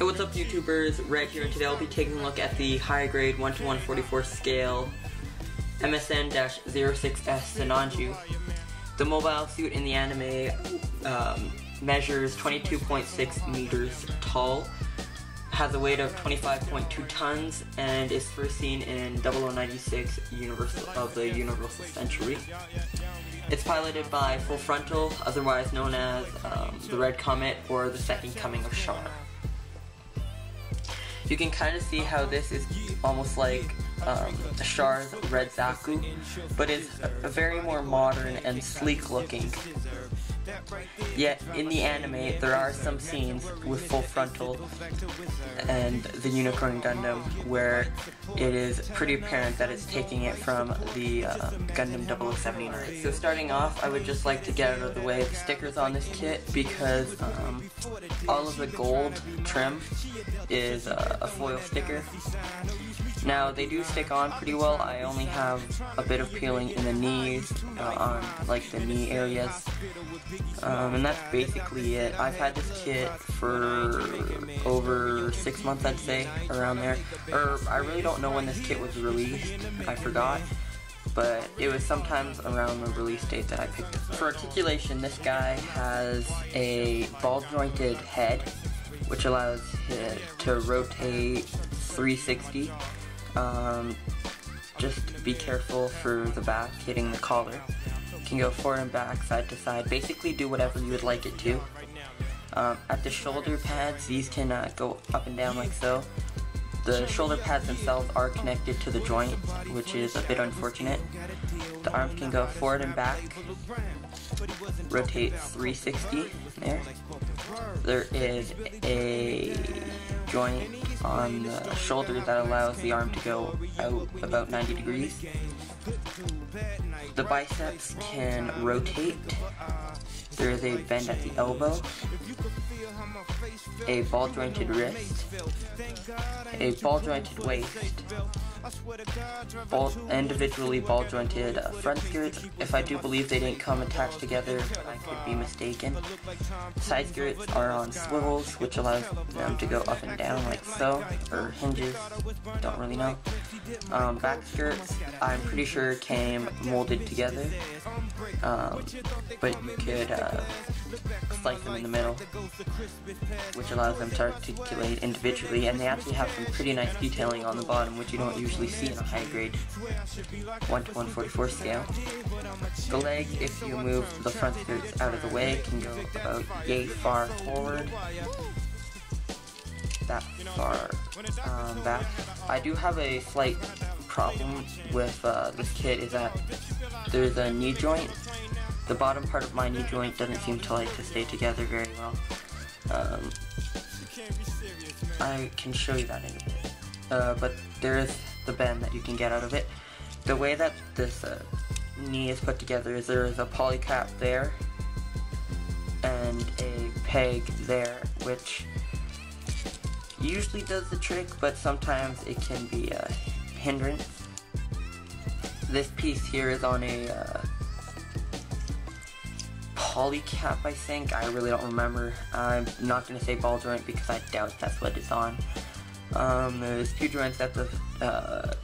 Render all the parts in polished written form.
Hey, what's up YouTubers, Red here, and today I'll be taking a look at the high grade 1:144 scale MSN-06S Sinanju. The mobile suit in the anime measures 22.6 meters tall, has a weight of 25.2 tons, and is first seen in 0096 of the Universal Century. It's piloted by Full Frontal, otherwise known as the Red Comet or the Second Coming of Char. You can kind of see how this is almost like Char's Red Zaku, but is a very more modern and sleek looking. Yet in the anime there are some scenes with Full Frontal and the Unicorn Gundam where it is pretty apparent that it's taking it from the Gundam 0079. So starting off, I would just like to get out of the way the stickers on this kit, because all of the gold trim is a foil sticker. Now they do stick on pretty well. I only have a bit of peeling in the knees, on like the knee areas, and that's basically it. I've had this kit for over 6 months, I'd say, around there. Or I really don't know when this kit was released, I forgot, but it was sometimes around the release date that I picked it. For articulation, this guy has a ball jointed head, which allows it to rotate 360. Just be careful for the back hitting the collar. You can go forward and back, side to side, basically do whatever you would like it to. At the shoulder pads, these can go up and down like so. The shoulder pads themselves are connected to the joint, which is a bit unfortunate. The arms can go forward and back, rotate 360 there. There is a joint on the shoulder that allows the arm to go out about 90 degrees. The biceps can rotate. There is a bend at the elbow, a ball jointed wrist, a ball jointed waist, individually ball jointed front skirts. If I do believe they didn't come attached together, I could be mistaken. Side skirts are on swivels, which allows them to go up and down like so, or hinges, don't really know. Back skirts, I'm pretty sure came molded together, but you could slice them in the middle, which allows them to articulate individually, and they actually have some pretty nice detailing on the bottom, which you don't usually see in a high grade 1:144 scale. The leg, if you move the front skirts out of the way, can go about yay far forward, that far back. I do have a slight problem with this kit, is that there's a knee joint. The bottom part of my knee joint doesn't seem to like to stay together very well. I can show you that in a bit, but there is the bend that you can get out of it. The way that this knee is put together is there is a poly cap there and a peg there, which usually does the trick, but sometimes it can be a hindrance. This piece here is on a poly cap, I think. I really don't remember. I'm not going to say ball joint because I doubt that's what it's on. There's two joints at the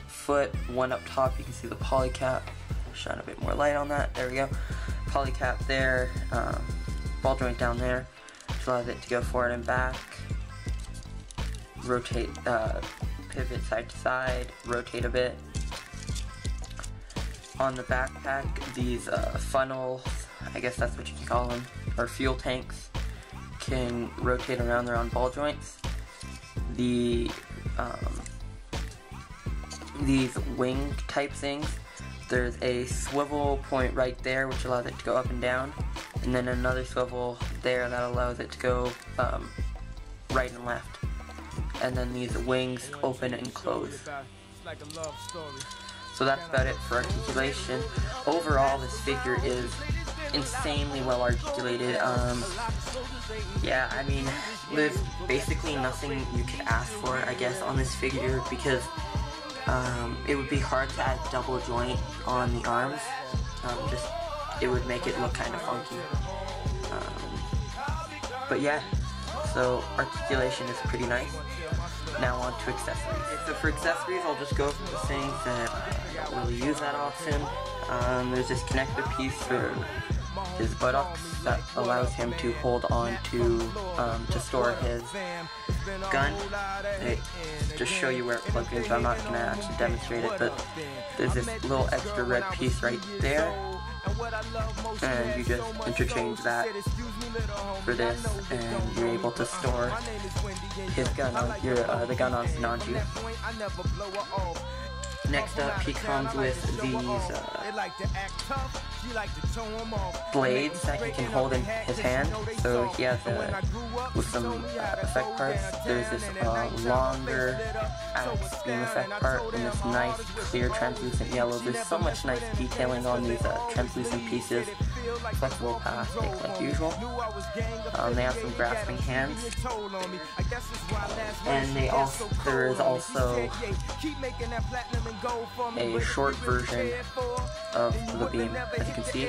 foot, one up top. You can see the poly cap. Shine a bit more light on that. There we go. Poly cap there. Ball joint down there, which allows it to go forward and back. Rotate, pivot side to side, rotate a bit. On the backpack, these funnels, I guess that's what you can call them, or fuel tanks, can rotate around. They're on ball joints. These wing type things, there's a swivel point right there which allows it to go up and down, and then another swivel there that allows it to go right and left. And then these wings open and close. So that's about it for articulation. Overall, this figure is insanely well articulated. Yeah, I mean, there's basically nothing you could ask for, I guess, on this figure, because it would be hard to add double joint on the arms. It would make it look kind of funky. But yeah, so so articulation is pretty nice. Now on to accessories. So for accessories, I'll just go for the things that I don't really use that often. There's this connector piece for his buttocks that allows him to hold on to store his gun. It just show you where it plugs in, so I'm not gonna actually demonstrate it, but there's this little extra red piece right there, and you just interchange that for this, and you're able to store his gun on the gun on Sinanju. Next up, he comes with these blades that he can hold in his hand. So he has with some effect parts. There's this longer axe beam effect part and this nice clear translucent yellow. There's so much nice detailing on these translucent pieces. Flexible plastic like usual. They have some grasping hands, and there is also a short version of the beam, as you can see.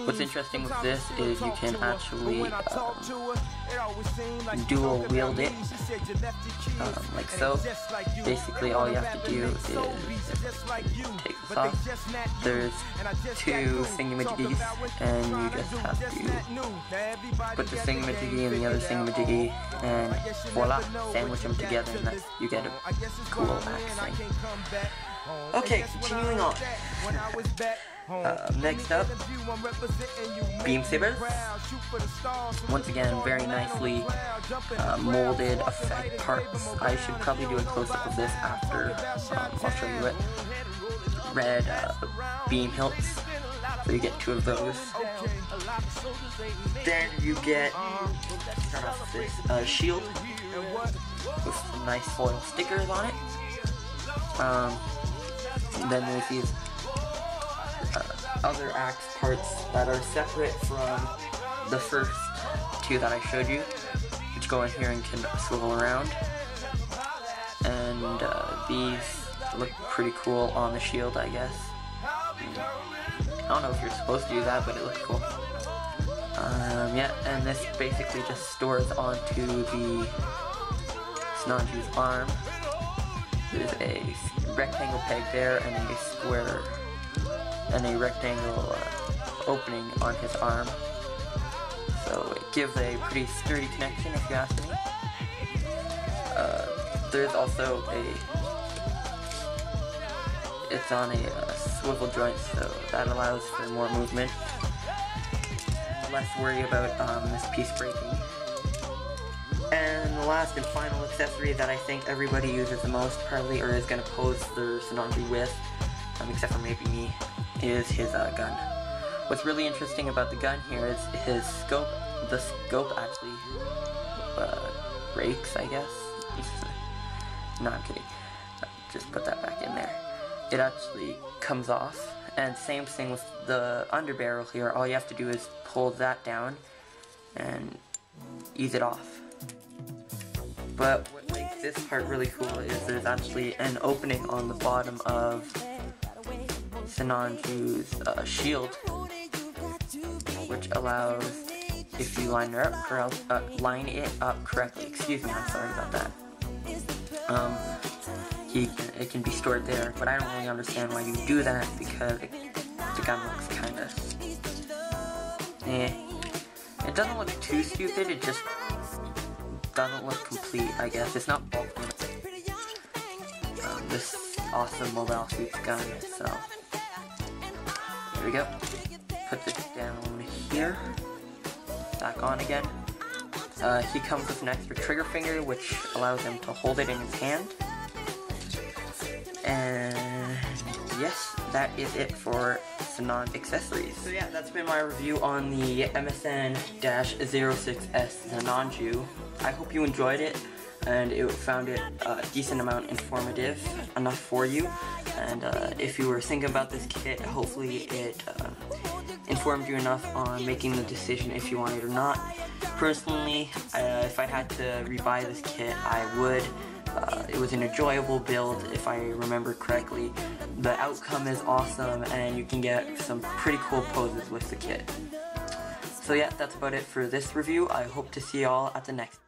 What's interesting with this is you can actually dual wield it, like so. Basically all you have to do is take this off. There's two thingamajiggies, and you just have to put the thingamajiggy in the other thingamajiggy, and voila, sandwich them together, and you get a cool axe thing. Okay, continuing on. Next up, beam sabers. Once again, very nicely molded effect parts. I should probably do a close-up of this after I'll show you it. Red beam hilts, so you get two of those. Then you get, start off with this shield with some nice foil stickers on it. Then there's these other axe parts that are separate from the first two that I showed you, which go in here and can swivel around. And these look pretty cool on the shield, I guess. I don't know if you're supposed to do that, but it looks cool. Yeah, and this basically just stores onto the Sinanju's arm. There's a rectangle peg there and a square and a rectangle opening on his arm. So it gives a pretty sturdy connection, if you ask me. There's also it's on a swivel joint, so that allows for more movement. Less worry about this piece breaking. And the last and final accessory that I think everybody uses the most, probably, or is going to pose their Sinanju with, except for maybe me, is his gun. What's really interesting about the gun here is his scope. The scope actually breaks, I guess. No, I'm kidding. Just put that back in there. It actually comes off, and same thing with the underbarrel here. All you have to do is pull that down and ease it off. But what makes this part really cool is there's actually an opening on the bottom of Sinanju's shield, which allows, if you line it up correctly. Excuse me, I'm sorry about that. It can be stored there, but I don't really understand why you do that, because the gun looks kind of It doesn't look too stupid, it just doesn't look complete, I guess. It's not bulky. This awesome mobile suit gun, so there we go. Put this down here, back on again. He comes with an extra trigger finger, which allows him to hold it in his hand. And yes, that is it for Sinanju accessories. So yeah, that's been my review on the MSN-06S Sinanju. I hope you enjoyed it, and found it a decent amount informative enough for you. And if you were thinking about this kit, hopefully it informed you enough on making the decision if you want it or not. Personally, if I had to rebuy this kit, I would. It was an enjoyable build, if I remember correctly. The outcome is awesome, and you can get some pretty cool poses with the kit. So yeah, that's about it for this review. I hope to see y'all at the next